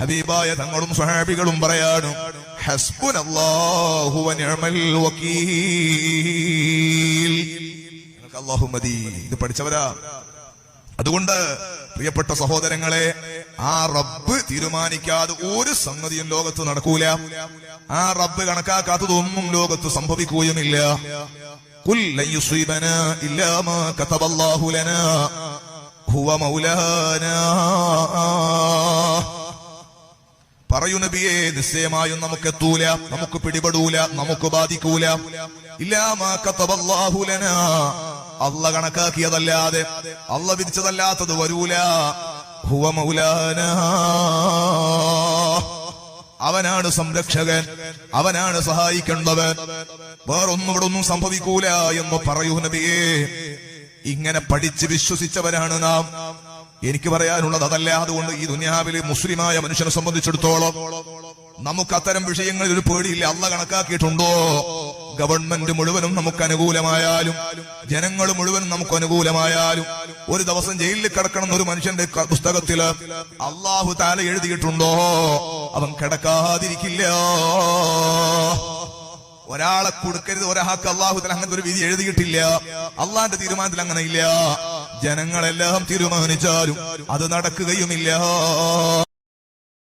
ഹബീബായ തങ്ങളും സ്വഹാബികളും പറയാണ്, ഹസ്ബുനല്ലാഹു വനിഅമൽ വകീൽ. അല്ലാഹു മതി. ഇത് പഠിച്ചവരാ. അതുകൊണ്ട് പ്രിയപ്പെട്ട സഹോദരങ്ങളെ, ആ റബ്ബ് തീരുമാനിക്കാതെ ഒരു സംഗതിയും ലോകത്ത് നടക്കൂല. ആ റബ്ബ് കണക്കാക്കാത്തതൊന്നും ലോകത്ത് സംഭവിക്കുകയുമില്ല. ഖുൽ ലൻ യുസീബനാ ഇല്ലാ മാ കതബല്ലാഹു ലനാ ഹുവ മൗലാനാ. പറയൂ നബിയേ, നിശ്ചയമായും നമുക്കെത്തൂല, നമുക്ക് പിടിപെടൂല, നമുക്ക് ബാധിക്കൂല. ഇല്ലാ മാ കതബല്ലാഹു ലനാ, അള്ള കണക്കാക്കിയതല്ലാതെ, അള്ള വിധിച്ചതല്ലാത്തത് വരൂല. ഹുവ മൗലാനാ, അവനാണ് സംരക്ഷകൻ, അവനാണ് സഹായിക്കേണ്ടവൻ. വേറൊന്നും ഇവിടെ ഒന്നും സംഭവിക്കൂല എന്ന് പറയൂ നബിയേ. ഇങ്ങനെ പഠിച്ച് വിശ്വസിച്ചവരാണ് നാം. എനിക്ക് പറയാനുള്ളത് അതല്ല. അതുകൊണ്ട് ഈ ദുനിയാവിലെ മുസ്ലിമായ മനുഷ്യനെ സംബന്ധിച്ചിടത്തോളം നമുക്ക് അത്തരം വിഷയങ്ങളിൽ ഒരു പേടിയില്ല. അള്ള കണക്കാക്കിയിട്ടുണ്ടോ? ഗവൺമെന്റ് മുഴുവനും നമുക്ക് അനുകൂലമായാലും, ജനങ്ങൾ മുഴുവനും നമുക്ക് അനുകൂലമായാലും, ഒരു ദിവസം ജയിലിൽ കിടക്കണം എന്നൊരു മനുഷ്യന്റെ പുസ്തകത്തില് അള്ളാഹു തആല എഴുതിയിട്ടുണ്ടോ? അവൻ കിടക്കാതിരിക്കില്ല. ഒരാളെ കൊടുക്കരുത്, ഒരാൾക്ക് അള്ളാഹു തആല അങ്ങനത്തെ ഒരു വിധി എഴുതിയിട്ടില്ല. അള്ളാന്റെ തീരുമാനത്തിൽ അങ്ങനെയില്ല. ജനങ്ങളെല്ലാം തീരുമാനിച്ചാലും അത് നടക്കുകയുമില്ല.